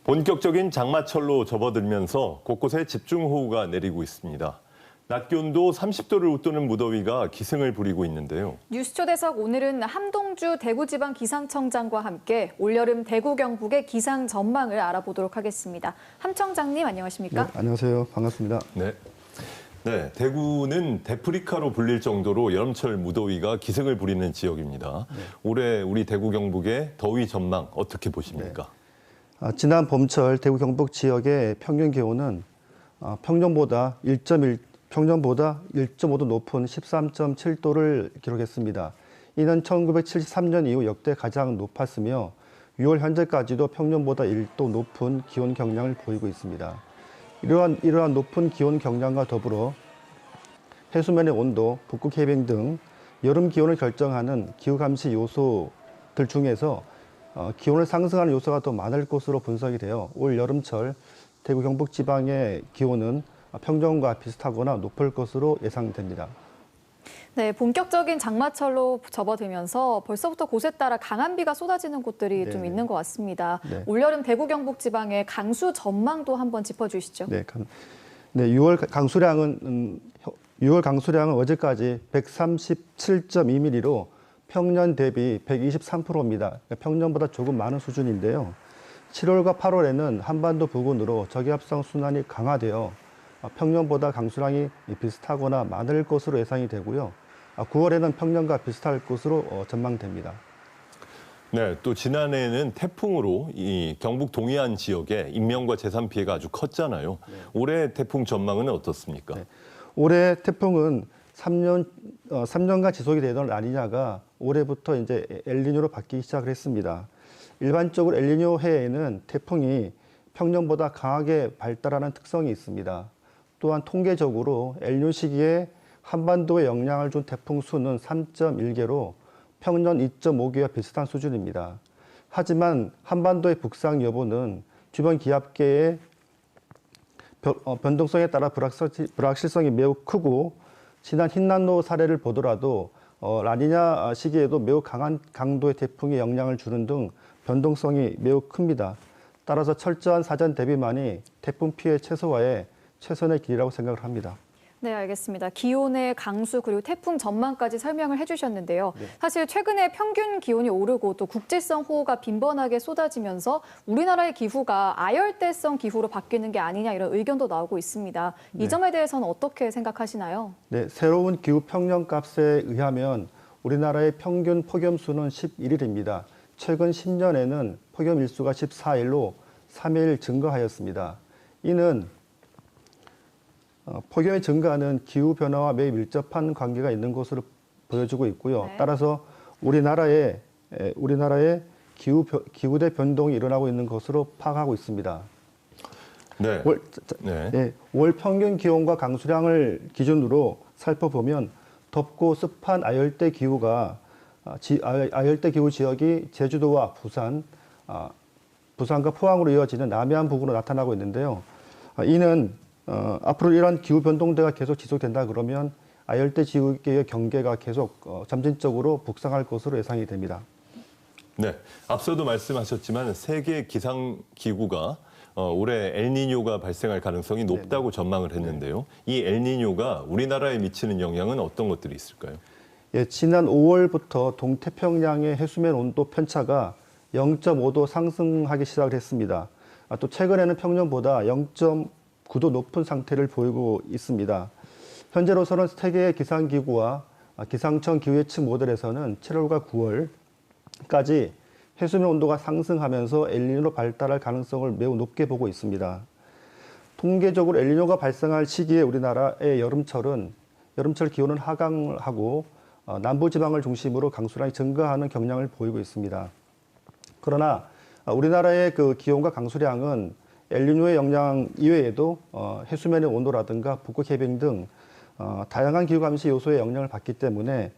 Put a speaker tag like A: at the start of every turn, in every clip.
A: 본격적인 장마철로 접어들면서 곳곳에 집중호우가 내리고 있습니다. 낮 기온도 30도를 웃도는 무더위가 기승을 부리고 있는데요.
B: 뉴스 초대석 오늘은 함동주 대구지방기상청장과 함께 올여름 대구 경북의 기상 전망을 알아보도록 하겠습니다. 함 청장님 안녕하십니까?
C: 네, 안녕하세요. 반갑습니다.
A: 네, 대구는 데프리카로 불릴 정도로 여름철 무더위가 기승을 부리는 지역입니다. 올해 우리 대구 경북의 더위 전망 어떻게 보십니까?
C: 지난 봄철 대구 경북 지역의 평균 기온은 평년보다 1.5도 높은 13.7도를 기록했습니다. 이는 1973년 이후 역대 가장 높았으며 6월 현재까지도 평년보다 1도 높은 기온 경량을 보이고 있습니다. 이러한 높은 기온 경량과 더불어 해수면의 온도, 북극 해빙 등 여름 기온을 결정하는 기후 감시 요소들 중에서 기온을 상승하는 요소가 더 많을 것으로 분석이 되어 올 여름철 대구 경북 지방의 기온은 평년과 비슷하거나 높을 것으로 예상됩니다.
B: 네, 본격적인 장마철로 접어들면서 벌써부터 곳에 따라 강한 비가 쏟아지는 곳들이 좀 있는 것 같습니다. 올여름 대구 경북 지방의 강수 전망도 한번 짚어주시죠.
C: 6월 강수량은 어제까지 137.2mm로 평년 대비 123%입니다. 평년보다 조금 많은 수준인데요. 7월과 8월에는 한반도 부근으로 저기압성 순환이 강화되어 평년보다 강수량이 비슷하거나 많을 것으로 예상이 되고요. 9월에는 평년과 비슷할 것으로 전망됩니다.
A: 네, 또 지난해에는 태풍으로 이 경북 동해안 지역에 인명과 재산 피해가 아주 컸잖아요. 올해 태풍 전망은 어떻습니까?
C: 올해 태풍은 3년간 지속이 되던 라니냐가 올해부터 이제 엘니뇨로 바뀌기 시작을 했습니다. 일반적으로 엘니뇨 해에는 태풍이 평년보다 강하게 발달하는 특성이 있습니다. 또한 통계적으로 엘니뇨 시기에 한반도에 영향을 준 태풍 수는 3.1개로 평년 2.5개와 비슷한 수준입니다. 하지만 한반도의 북상 여부는 주변 기압계의 변동성에 따라 불확실성이 매우 크고 지난 흰난로 사례를 보더라도 라니냐 시기에도 매우 강한 강도의 태풍이 영향을 주는 등 변동성이 매우 큽니다. 따라서 철저한 사전 대비만이 태풍 피해 최소화에 최선의 길이라고 생각을 합니다.
B: 네, 알겠습니다. 기온의 강수 그리고 태풍 전망까지 설명을 해주셨는데요. 사실 최근에 평균 기온이 오르고 또 국지성 호우가 빈번하게 쏟아지면서 우리나라의 기후가 아열대성 기후로 바뀌는 게 아니냐 이런 의견도 나오고 있습니다. 이 점에 대해서는 어떻게 생각하시나요?
C: 네, 새로운 기후 평년값에 의하면 우리나라의 평균 폭염수는 11일입니다. 최근 10년에는 폭염 일수가 14일로 3일 증가하였습니다. 이는 폭염의 증가는 기후변화와 매우 밀접한 관계가 있는 것으로 보여지고 있고요. 따라서 우리나라의 기후대 변동이 일어나고 있는 것으로 파악하고 있습니다. 월 평균 기온과 강수량을 기준으로 살펴보면 덥고 습한 아열대 기후 지역이 제주도와 부산과 포항으로 이어지는 남해안 부근으로 나타나고 있는데요. 이는 앞으로 이러한 기후 변동대가 계속 지속된다 그러면 아열대 지역의 경계가 계속 점진적으로 북상할 것으로 예상이 됩니다.
A: 네, 앞서도 말씀하셨지만 세계 기상기구가 올해 엘니뇨가 발생할 가능성이 높다고 전망을 했는데요. 이 엘니뇨가 우리나라에 미치는 영향은 어떤 것들이 있을까요?
C: 지난 5월부터 동태평양의 해수면 온도 편차가 0.5도 상승하기 시작을 했습니다. 또 최근에는 평년보다 0.9도 높은 상태를 보이고 있습니다. 현재로서는 세계 기상기구와 기상청 기후예측 모델에서는 7월과 9월까지 해수면 온도가 상승하면서 엘니뇨로 발달할 가능성을 매우 높게 보고 있습니다. 통계적으로 엘니뇨가 발생할 시기에 우리나라의 여름철 기온은 하강하고 남부지방을 중심으로 강수량이 증가하는 경향을 보이고 있습니다. 그러나 우리나라의 그 기온과 강수량은 엘니뇨의 영향 이외에도 해수면의 온도라든가 북극 해빙 등 다양한 기후 감시 요소의 영향을 받기 때문에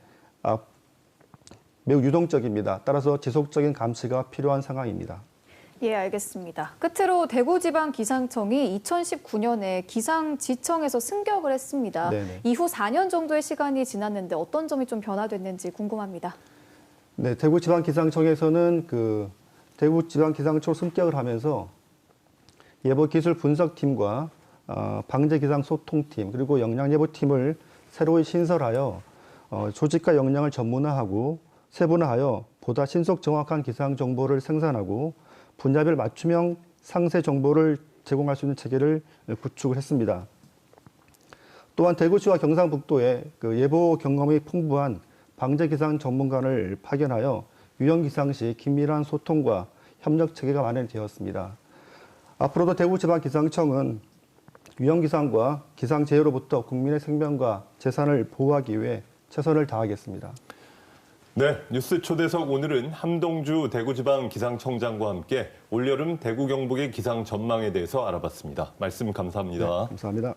C: 매우 유동적입니다. 따라서 지속적인 감시가 필요한 상황입니다.
B: 예, 알겠습니다. 끝으로 대구지방기상청이 2019년에 기상지청에서 승격을 했습니다. 이후 4년 정도의 시간이 지났는데 어떤 점이 좀 변화됐는지 궁금합니다.
C: 네, 대구지방기상청에서는 대구지방기상청 승격을 하면서 예보기술 분석팀과 방재기상소통팀 그리고 영양예보팀을 새로 신설하여 조직과 역량을 전문화하고 세분화하여 보다 신속 정확한 기상 정보를 생산하고 분야별 맞춤형 상세 정보를 제공할 수 있는 체계를 구축을 했습니다. 또한 대구시와 경상북도에 예보 경험이 풍부한 방재기상 전문가를 파견하여 유형기상 시 긴밀한 소통과 협력 체계가 마련되었습니다. 앞으로도 대구지방기상청은 유형기상과 기상재해로부터 국민의 생명과 재산을 보호하기 위해 최선을 다하겠습니다.
A: 네, 뉴스 초대석 오늘은 함동주 대구지방기상청장과 함께 올여름 대구 경북의 기상 전망에 대해서 알아봤습니다. 말씀 감사합니다.
C: 네, 감사합니다.